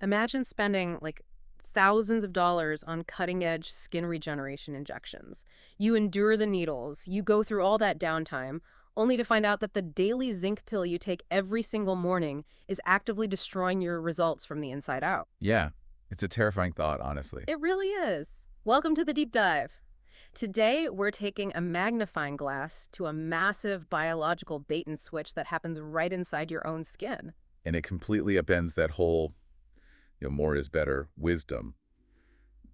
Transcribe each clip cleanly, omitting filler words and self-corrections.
Imagine spending like thousands of dollars on cutting-edge skin regeneration injections. You endure the needles, you go through all that downtime, only to find out that the daily zinc pill you take every single morning is actively destroying your results from the inside out. Yeah, it's a terrifying thought, honestly. It really is. Welcome to the deep dive. Today, we're taking a magnifying glass to a massive biological bait and switch that happens right inside your own skin. And it completely upends that whole, more is better wisdom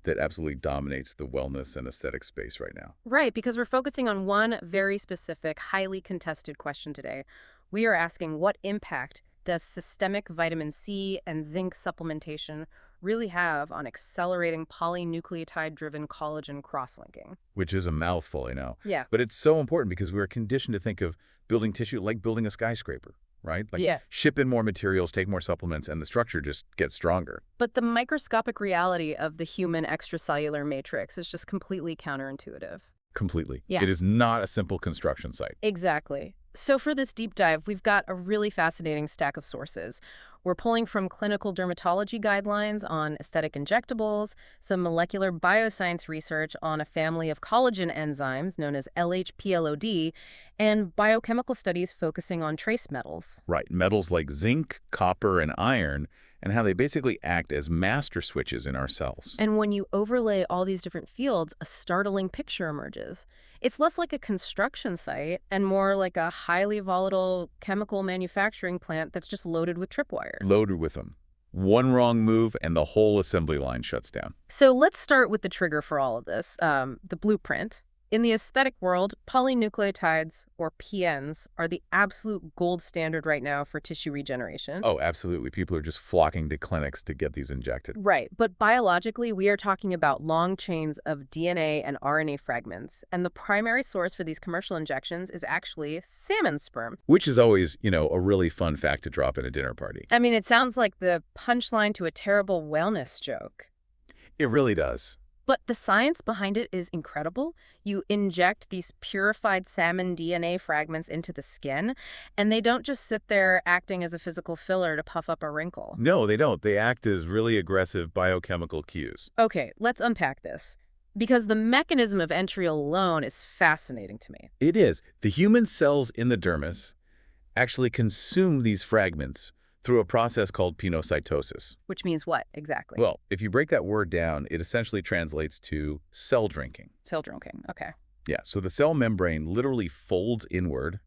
that absolutely dominates the wellness and aesthetic space right now. Right, because we're focusing on one very specific, highly contested question today. We are asking, what impact does systemic vitamin C and zinc supplementation really have on accelerating polynucleotide-driven collagen cross-linking? Which is a mouthful, I know. Yeah. But it's so important because we are conditioned to think of building tissue like building a skyscraper, right? Like Yeah. ship in more materials, take more supplements, and the structure just gets stronger. But the microscopic reality of the human extracellular matrix is just completely counterintuitive. Completely. Yeah. It is not a simple construction site. Exactly. So for this deep dive, we've got a really fascinating stack of sources. We're pulling from clinical dermatology guidelines on aesthetic injectables, some molecular bioscience research on a family of collagen enzymes known as LHPLOD, and biochemical studies focusing on trace metals. Right. Metals like zinc, copper, and iron, and how they basically act as master switches in our cells. And when you overlay all these different fields, a startling picture emerges. It's less like a construction site and more like a highly volatile chemical manufacturing plant that's just loaded with tripwires. Loaded with them. One wrong move and the whole assembly line shuts down. So let's start with the trigger for all of this, the blueprint. In the aesthetic world, polynucleotides, or PNs, are the absolute gold standard right now for tissue regeneration. Oh, absolutely. People are just flocking to clinics to get these injected. Right, but biologically, we are talking about long chains of DNA and RNA fragments, and the primary source for these commercial injections is actually salmon sperm. Which is always, a really fun fact to drop in a dinner party. I mean, it sounds like the punchline to a terrible wellness joke. It really does. But the science behind it is incredible. You inject these purified salmon DNA fragments into the skin, and they don't just sit there acting as a physical filler to puff up a wrinkle. No, they don't. They act as really aggressive biochemical cues. Okay, let's unpack this. Because the mechanism of entry alone is fascinating to me. It is. The human cells in the dermis actually consume these fragments through a process called pinocytosis. Which means what, exactly? Well, if you break that word down, it essentially translates to cell drinking. Cell drinking, okay. Yeah, so the cell membrane literally folds inward,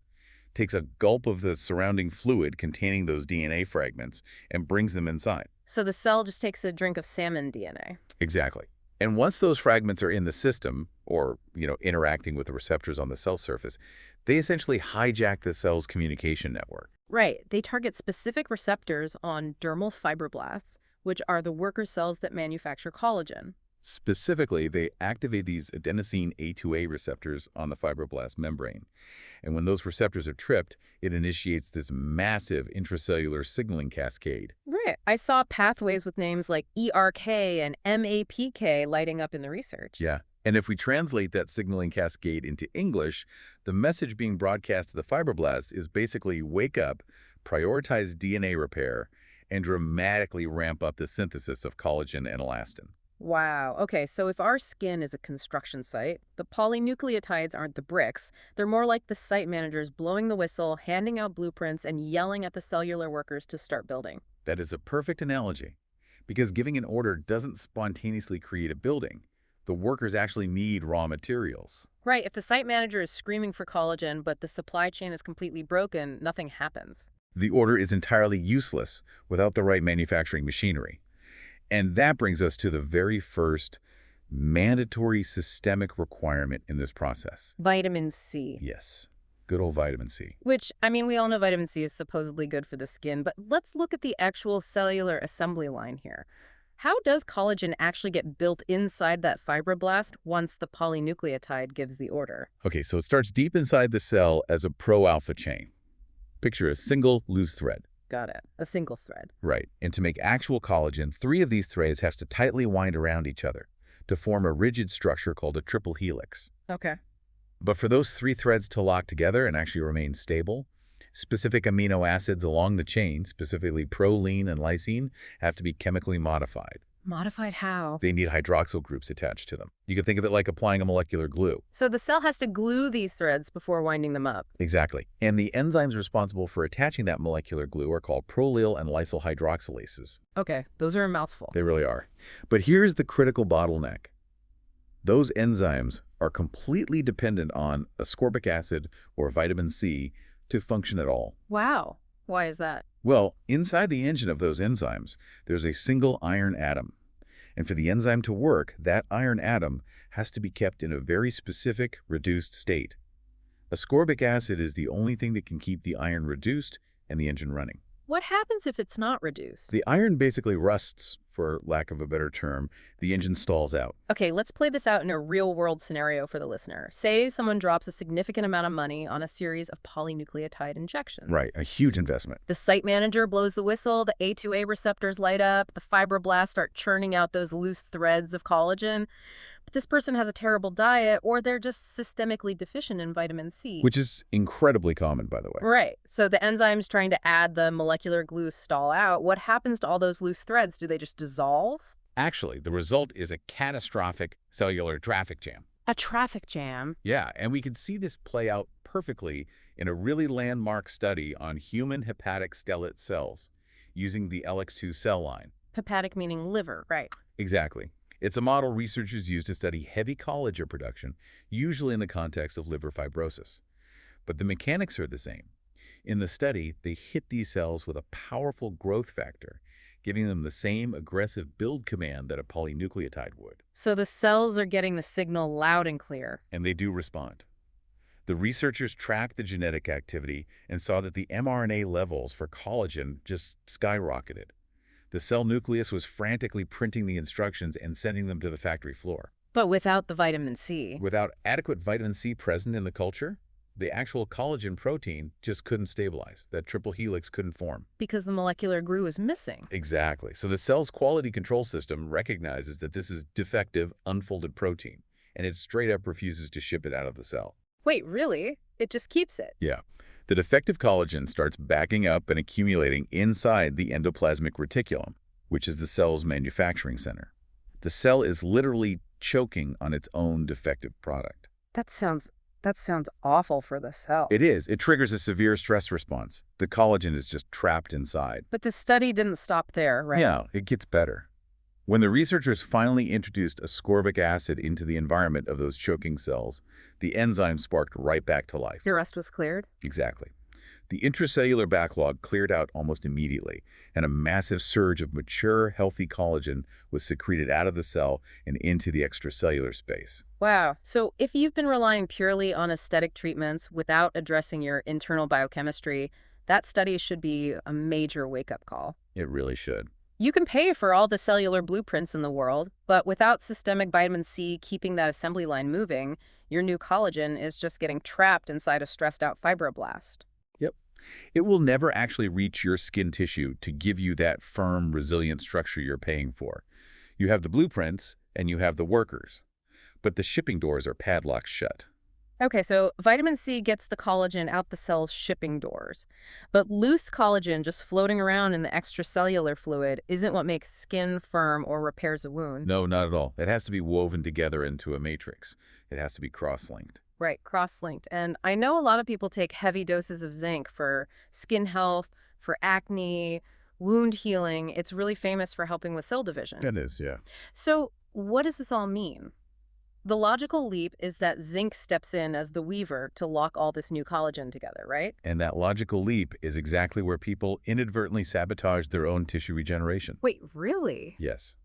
takes a gulp of the surrounding fluid containing those DNA fragments, and brings them inside. So the cell just takes a drink of salmon DNA. Exactly. And once those fragments are in the system, or, interacting with the receptors on the cell surface, they essentially hijack the cell's communication network. Right. They target specific receptors on dermal fibroblasts, which are the worker cells that manufacture collagen. Specifically, they activate these adenosine A2A receptors on the fibroblast membrane. And when those receptors are tripped, it initiates this massive intracellular signaling cascade. Right. I saw pathways with names like ERK and MAPK lighting up in the research. Yeah. And if we translate that signaling cascade into English, the message being broadcast to the fibroblasts is basically wake up, prioritize DNA repair, and dramatically ramp up the synthesis of collagen and elastin. Wow. Okay, so if our skin is a construction site, the polynucleotides aren't the bricks. They're more like the site managers blowing the whistle, handing out blueprints, and yelling at the cellular workers to start building. That is a perfect analogy, because giving an order doesn't spontaneously create a building. The workers actually need raw materials. Right. If the site manager is screaming for collagen, but the supply chain is completely broken, nothing happens. The order is entirely useless without the right manufacturing machinery. And that brings us to the very first mandatory systemic requirement in this process. Vitamin C. Yes, good old vitamin C. Which, I mean, we all know vitamin C is supposedly good for the skin, but let's look at the actual cellular assembly line here. How does collagen actually get built inside that fibroblast once the polynucleotide gives the order? Okay, so it starts deep inside the cell as a pro-alpha chain. Picture a single loose thread. Got it. A single thread. Right. And to make actual collagen, 3 of these threads have to tightly wind around each other to form a rigid structure called a triple helix. Okay. But for those 3 threads to lock together and actually remain stable, Specific amino acids along the chain, specifically proline and lysine, have to be chemically modified. Modified how? They need hydroxyl groups attached to them. You can think of it like applying a molecular glue. So the cell has to glue these threads before winding them up. Exactly. And the enzymes responsible for attaching that molecular glue are called prolyl and lysyl hydroxylases. Okay, those are a mouthful. They really are. But here's the critical bottleneck. Those enzymes are completely dependent on ascorbic acid or vitamin C to function at all. Wow. Why is that? Well, inside the engine of those enzymes, there's a single iron atom. And for the enzyme to work, that iron atom has to be kept in a very specific, reduced state. Ascorbic acid is the only thing that can keep the iron reduced and the engine running. What happens if it's not reduced? The iron basically rusts, for lack of a better term. The engine stalls out. Okay, let's play this out in a real-world scenario for the listener. Say someone drops a significant amount of money on a series of polynucleotide injections. Right, a huge investment. The site manager blows the whistle, the A2A receptors light up, the fibroblasts start churning out those loose threads of collagen. But this person has a terrible diet, or they're just systemically deficient in vitamin C. Which is incredibly common, by the way. Right. So the enzymes trying to add the molecular glue stall out. What happens to all those loose threads? Do they just dissolve? Actually, the result is a catastrophic cellular traffic jam. A traffic jam. Yeah, and we can see this play out perfectly in a really landmark study on human hepatic stellate cells using the LX2 cell line. Hepatic meaning liver, right. Exactly. It's a model researchers use to study heavy collagen production, usually in the context of liver fibrosis. But the mechanics are the same. In the study, they hit these cells with a powerful growth factor, giving them the same aggressive build command that a polynucleotide would. So the cells are getting the signal loud and clear. And they do respond. The researchers tracked the genetic activity and saw that the mRNA levels for collagen just skyrocketed. The cell nucleus was frantically printing the instructions and sending them to the factory floor. But without the vitamin C. Without adequate vitamin C present in the culture, the actual collagen protein just couldn't stabilize. That triple helix couldn't form. Because the molecular glue is missing. Exactly. So the cell's quality control system recognizes that this is defective, unfolded protein, and it straight up refuses to ship it out of the cell. Wait, really? It just keeps it? Yeah. The defective collagen starts backing up and accumulating inside the endoplasmic reticulum, which is the cell's manufacturing center. The cell is literally choking on its own defective product. That sounds awful for the cell. It is. It triggers a severe stress response. The collagen is just trapped inside. But the study didn't stop there, right? Yeah, it gets better. When the researchers finally introduced ascorbic acid into the environment of those choking cells, the enzyme sparked right back to life. The rest was cleared? Exactly. The intracellular backlog cleared out almost immediately, and a massive surge of mature, healthy collagen was secreted out of the cell and into the extracellular space. Wow. So if you've been relying purely on aesthetic treatments without addressing your internal biochemistry, that study should be a major wake-up call. It really should. You can pay for all the cellular blueprints in the world, but without systemic vitamin C keeping that assembly line moving, your new collagen is just getting trapped inside a stressed-out fibroblast. Yep. It will never actually reach your skin tissue to give you that firm, resilient structure you're paying for. You have the blueprints, and you have the workers. But the shipping doors are padlocked shut. Okay, so vitamin C gets the collagen out the cell's shipping doors. But loose collagen just floating around in the extracellular fluid isn't what makes skin firm or repairs a wound. No, not at all. It has to be woven together into a matrix. It has to be cross-linked. Right, cross-linked. And I know a lot of people take heavy doses of zinc for skin health, for acne, wound healing. It's really famous for helping with cell division. It is, yeah. So what does this all mean? The logical leap is that zinc steps in as the weaver to lock all this new collagen together, right? And that logical leap is exactly where people inadvertently sabotage their own tissue regeneration. Wait, really? Yes.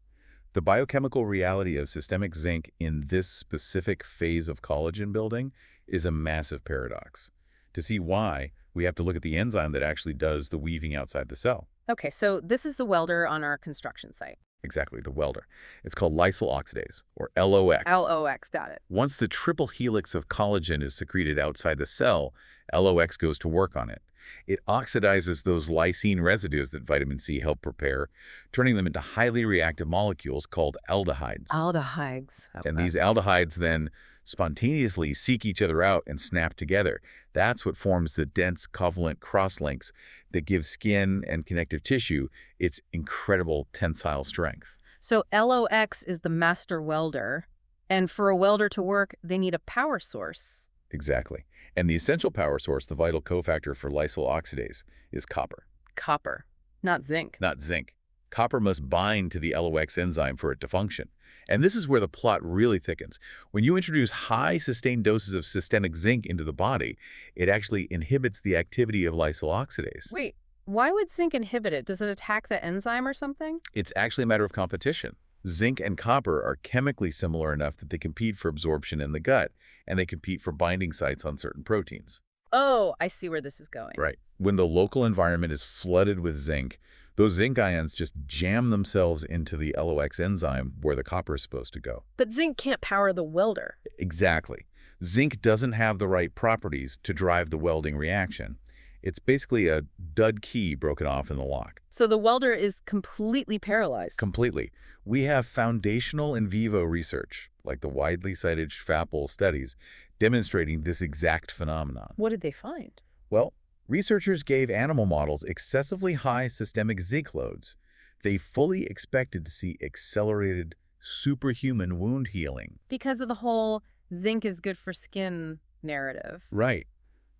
The biochemical reality of systemic zinc in this specific phase of collagen building is a massive paradox. To see why, we have to look at the enzyme that actually does the weaving outside the cell. Okay, so this is the welder on our construction site. Exactly, the welder. It's called lysyl oxidase, or LOX. LOX, got it. Once the triple helix of collagen is secreted outside the cell, LOX goes to work on it. It oxidizes those lysine residues that vitamin C help prepare, turning them into highly reactive molecules called aldehydes. Aldehydes. And Okay. these aldehydes then spontaneously seek each other out and snap together. That's what forms the dense covalent crosslinks that give skin and connective tissue its incredible tensile strength. So LOX is the master welder, and for a welder to work, they need a power source. Exactly. And the essential power source, the vital cofactor for lysyl oxidase, is copper, Copper, not zinc. not zinc. Copper must bind to the LOX enzyme for it to function. And this is where the plot really thickens. When you introduce high sustained doses of systemic zinc into the body, it actually inhibits the activity of lysyl oxidase. Wait, why would zinc inhibit it? Does it attack the enzyme or something? It's actually a matter of competition. Zinc and copper are chemically similar enough that they compete for absorption in the gut, and they compete for binding sites on certain proteins. Oh, I see where this is going. Right. When the local environment is flooded with zinc, those zinc ions just jam themselves into the LOX enzyme where the copper is supposed to go. But zinc can't power the welder. Exactly. Zinc doesn't have the right properties to drive the welding reaction. It's basically a dud key broken off in the lock. So the welder is completely paralyzed. Completely. We have foundational in vivo research, like the widely cited Schwappel studies, demonstrating this exact phenomenon. What did they find? Well, researchers gave animal models excessively high systemic zinc loads. They fully expected to see accelerated, superhuman wound healing. Because of the whole zinc is good for skin narrative. Right.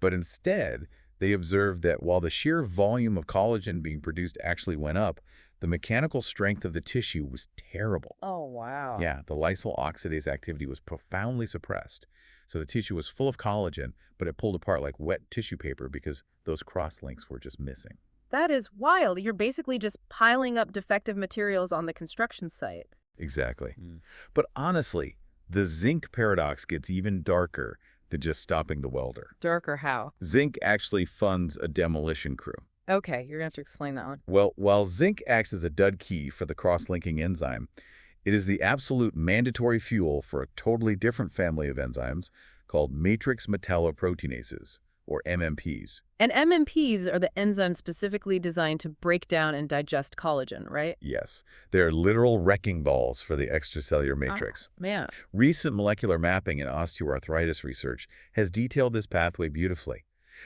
But instead, they observed that while the sheer volume of collagen being produced actually went up, the mechanical strength of the tissue was terrible. Oh, wow. Yeah, the lysyl oxidase activity was profoundly suppressed. So the tissue was full of collagen, but it pulled apart like wet tissue paper because those cross-links were just missing. That is wild. You're basically just piling up defective materials on the construction site. Exactly. But honestly, the zinc paradox gets even darker than just stopping the welder. Dark or how? Zinc actually funds a demolition crew. Okay, you're going to have to explain that one. Well, while zinc acts as a dud key for the cross-linking enzyme, it is the absolute mandatory fuel for a totally different family of enzymes called matrix metalloproteinases, or MMPs. And MMPs are the enzymes specifically designed to break down and digest collagen, right? Yes, they're literal wrecking balls for the extracellular matrix. Oh, man. Recent molecular mapping in osteoarthritis research has detailed this pathway beautifully.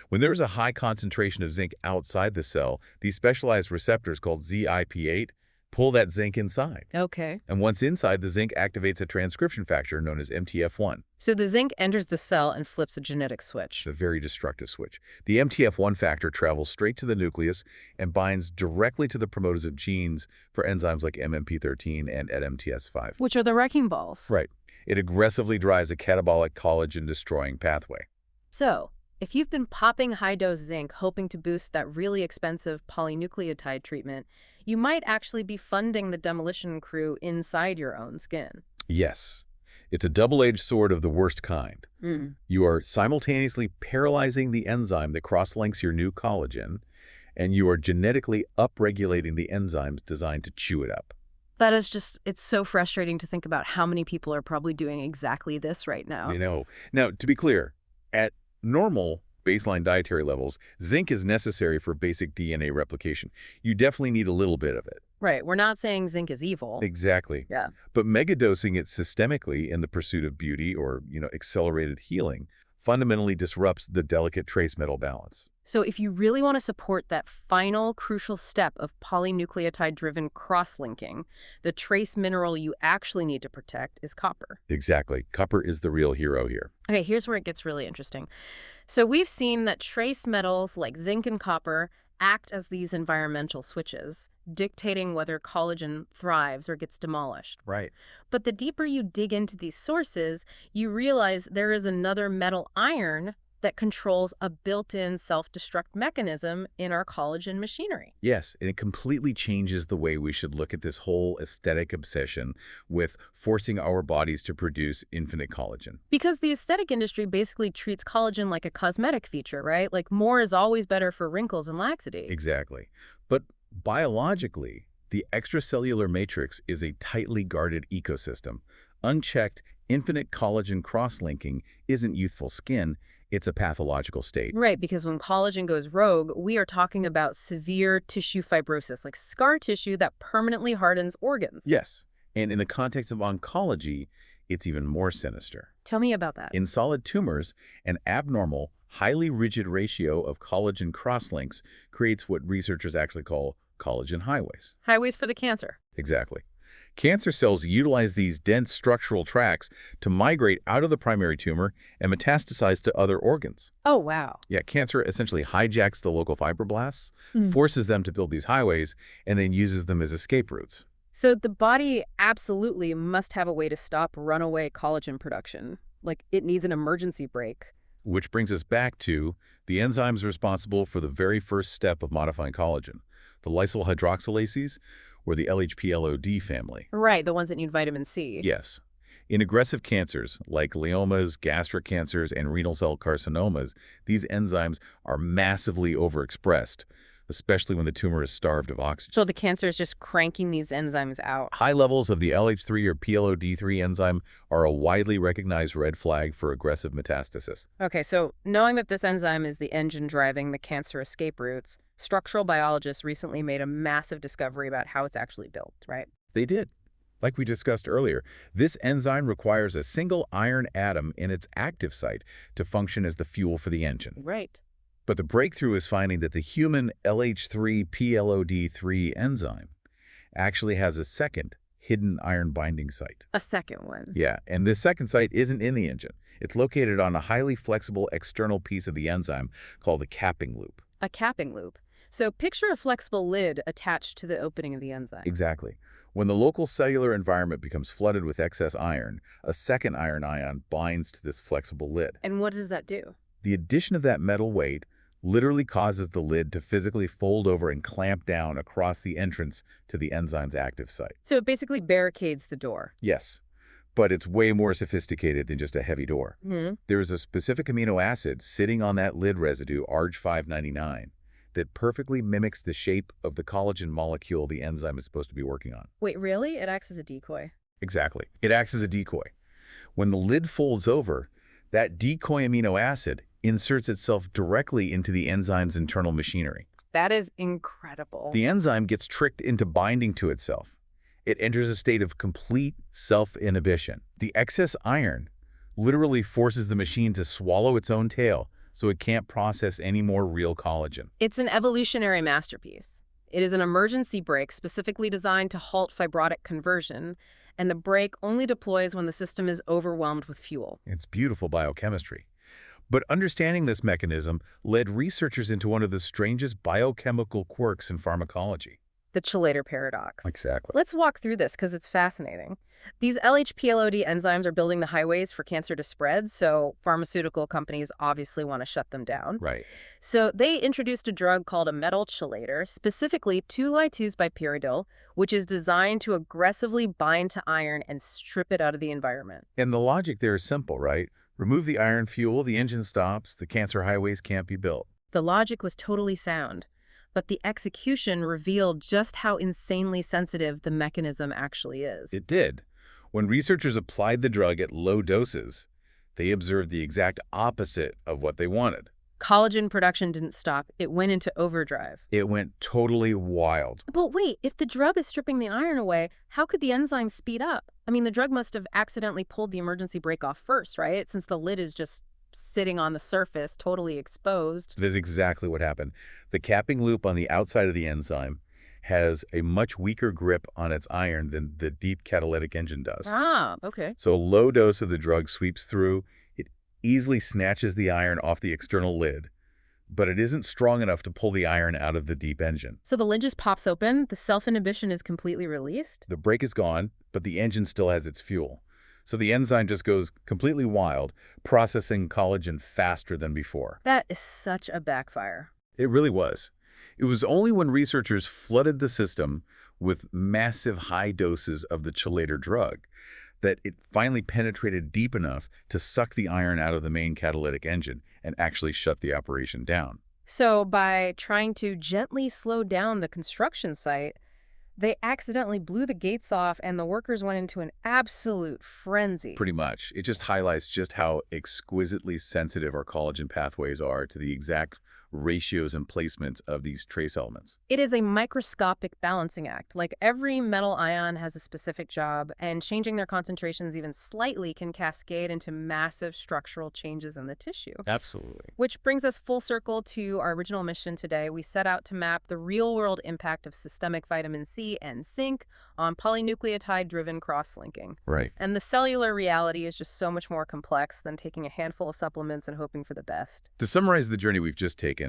When there is a high concentration of zinc outside the cell, these specialized receptors called ZIP8 pull that zinc inside. Okay. And once inside, the zinc activates a transcription factor known as MTF1, So the zinc enters the cell and flips a genetic switch. a very destructive switch. The MTF1 factor travels straight to the nucleus and binds directly to the promoters of genes for enzymes like MMP13 and NMTS5. Which are the wrecking balls. Right. It aggressively drives a catabolic collagen-destroying pathway. So, if you've been popping high-dose zinc hoping to boost that really expensive polynucleotide treatment, you might actually be funding the demolition crew inside your own skin. Yes. It's a double-edged sword of the worst kind. You are simultaneously paralyzing the enzyme that cross-links your new collagen, and you are genetically upregulating the enzymes designed to chew it up. That is just, it's so frustrating to think about how many people are probably doing exactly this right now. You know. Now, to be clear, at normal baseline dietary levels, zinc is necessary for basic DNA replication. You definitely need a little bit of it. Right, we're not saying zinc is evil. Exactly. Yeah. But megadosing it systemically in the pursuit of beauty or, accelerated healing fundamentally disrupts the delicate trace metal balance. So if you really want to support that final crucial step of polynucleotide-driven cross-linking, the trace mineral you actually need to protect is copper. Exactly. Copper is the real hero here. Okay, here's where it gets really interesting. So we've seen that trace metals like zinc and copper act as these environmental switches, dictating whether collagen thrives or gets demolished. Right. But the deeper you dig into these sources, you realize there is another metal, iron, that controls a built-in self-destruct mechanism in our collagen machinery. Yes, and it completely changes the way we should look at this whole aesthetic obsession with forcing our bodies to produce infinite collagen. Because the aesthetic industry basically treats collagen like a cosmetic feature, right? Like more is always better for wrinkles and laxity. Exactly. But biologically, the extracellular matrix is a tightly guarded ecosystem. Unchecked, infinite collagen cross-linking isn't youthful skin, It's a pathological state. Right, because when collagen goes rogue, we are talking about severe tissue fibrosis, like scar tissue that permanently hardens organs. Yes. And in the context of oncology, it's even more sinister. Tell me about that. In solid tumors, an abnormal, highly rigid ratio of collagen crosslinks creates what researchers actually call collagen highways. Highways for the cancer. Exactly. Cancer cells utilize these dense structural tracts to migrate out of the primary tumor and metastasize to other organs. Oh, wow. Yeah, cancer essentially hijacks the local fibroblasts, Mm. forces them to build these highways, and then uses them as escape routes. So the body absolutely must have a way to stop runaway collagen production. Like, it needs an emergency brake. Which brings us back to the enzymes responsible for the very first step of modifying collagen, the lysyl hydroxylases, or the LHPLOD family. Right, the ones that need vitamin C. Yes. In aggressive cancers like gliomas, gastric cancers, and renal cell carcinomas, these enzymes are massively overexpressed, especially when the tumor is starved of oxygen. So the cancer is just cranking these enzymes out. High levels of the LH3 or PLOD3 enzyme are a widely recognized red flag for aggressive metastasis. Okay, so knowing that this enzyme is the engine driving the cancer escape routes, structural biologists recently made a massive discovery about how it's actually built, right? They did. Like we discussed earlier, this enzyme requires a single iron atom in its active site to function as the fuel for the engine. Right. But the breakthrough is finding that the human LH3-PLOD3 enzyme actually has a second hidden iron binding site. A second one. Yeah, and this second site isn't in the engine. It's located on a highly flexible external piece of the enzyme called the capping loop. A capping loop. So picture a flexible lid attached to the opening of the enzyme. Exactly. When the local cellular environment becomes flooded with excess iron, a second iron ion binds to this flexible lid. And what does that do? The addition of that metal weight literally causes the lid to physically fold over and clamp down across the entrance to the enzyme's active site. So it basically barricades the door. Yes, but it's way more sophisticated than just a heavy door. Hmm. There's a specific amino acid sitting on that lid residue, ARG599, that perfectly mimics the shape of the collagen molecule the enzyme is supposed to be working on. Wait, really? It acts as a decoy? Exactly. It acts as a decoy. When the lid folds over, that decoy amino acid inserts itself directly into the enzyme's internal machinery. That is incredible. The enzyme gets tricked into binding to itself. It enters a state of complete self-inhibition. The excess iron literally forces the machine to swallow its own tail so it can't process any more real collagen. It's an evolutionary masterpiece. It is an emergency brake specifically designed to halt fibrotic conversion, and the brake only deploys when the system is overwhelmed with fuel. It's beautiful biochemistry. But understanding this mechanism led researchers into one of the strangest biochemical quirks in pharmacology. The chelator paradox. Exactly. Let's walk through this because it's fascinating. These LHPLOD enzymes are building the highways for cancer to spread, so pharmaceutical companies obviously want to shut them down. Right. So they introduced a drug called a metal chelator, specifically 2-lituzbipyridil, which is designed to aggressively bind to iron and strip it out of the environment. And the logic there is simple, right? Remove the iron fuel, the engine stops, the cancer highways can't be built. The logic was totally sound, but the execution revealed just how insanely sensitive the mechanism actually is. It did. When researchers applied the drug at low doses, they observed the exact opposite of what they wanted. Collagen production didn't stop. It went into overdrive. It went totally wild. But wait, if the drug is stripping the iron away, how could the enzyme speed up? I mean, the drug must have accidentally pulled the emergency brake off first, right? Since the lid is just sitting on the surface, totally exposed. That is exactly what happened. The capping loop on the outside of the enzyme has a much weaker grip on its iron than the deep catalytic engine does. Ah, okay. So a low dose of the drug sweeps through, it easily snatches the iron off the external lid, but it isn't strong enough to pull the iron out of the deep engine. So the lid just pops open, the self-inhibition is completely released? The brake is gone, but the engine still has its fuel. So the enzyme just goes completely wild, processing collagen faster than before. That is such a backfire. It really was. It was only when researchers flooded the system with massive high doses of the chelator drug that it finally penetrated deep enough to suck the iron out of the main catalytic engine and actually shut the operation down. So by trying to gently slow down the construction site, They accidentally blew the gates off, and the workers went into an absolute frenzy. Pretty much. It just highlights just how exquisitely sensitive our collagen pathways are to the exact ratios and placements of these trace elements. It is a microscopic balancing act. Like every metal ion has a specific job, and changing their concentrations even slightly can cascade into massive structural changes in the tissue. Absolutely. Which brings us full circle to our original mission today. We set out to map the real-world impact of systemic vitamin C and zinc on polynucleotide-driven cross-linking. Right. And the cellular reality is just so much more complex than taking a handful of supplements and hoping for the best. To summarize the journey we've just taken,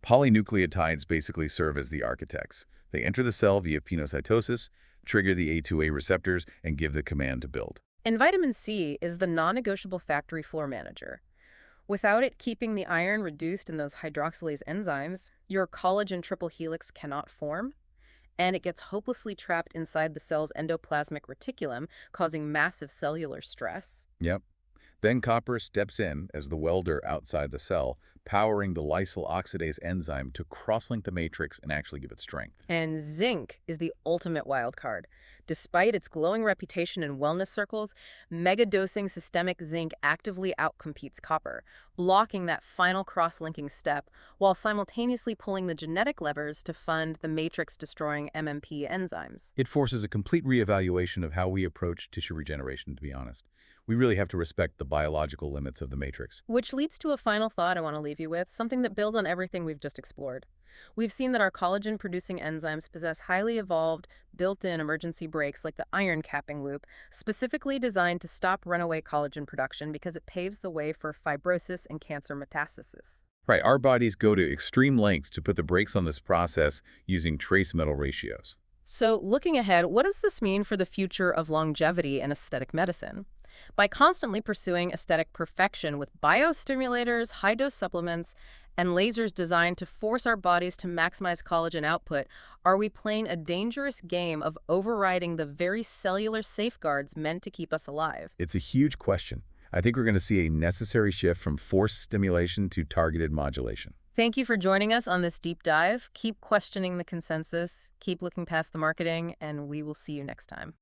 polynucleotides basically serve as the architects. They enter the cell via penocytosis, trigger the A2A receptors, and give the command to build. And vitamin C is the non-negotiable factory floor manager. Without it keeping the iron reduced in those hydroxylase enzymes, your collagen triple helix cannot form, and it gets hopelessly trapped inside the cell's endoplasmic reticulum, causing massive cellular stress. Yep. Then copper steps in as the welder outside the cell, powering the lysyl oxidase enzyme to cross-link the matrix and actually give it strength. And zinc is the ultimate wild card. Despite its glowing reputation in wellness circles, megadosing systemic zinc actively outcompetes copper, blocking that final cross-linking step while simultaneously pulling the genetic levers to fund the matrix-destroying MMP enzymes. It forces a complete reevaluation of how we approach tissue regeneration, to be honest. We really have to respect the biological limits of the matrix. Which leads to a final thought I want to leave you with, something that builds on everything we've just explored. We've seen that our collagen-producing enzymes possess highly evolved, built-in emergency brakes like the iron capping loop, specifically designed to stop runaway collagen production because it paves the way for fibrosis and cancer metastasis. Right, our bodies go to extreme lengths to put the brakes on this process using trace metal ratios. So, looking ahead, what does this mean for the future of longevity in aesthetic medicine? By constantly pursuing aesthetic perfection with biostimulators, high-dose supplements, and lasers designed to force our bodies to maximize collagen output, are we playing a dangerous game of overriding the very cellular safeguards meant to keep us alive? It's a huge question. I think we're going to see a necessary shift from forced stimulation to targeted modulation. Thank you for joining us on this deep dive. Keep questioning the consensus, keep looking past the marketing, and we will see you next time.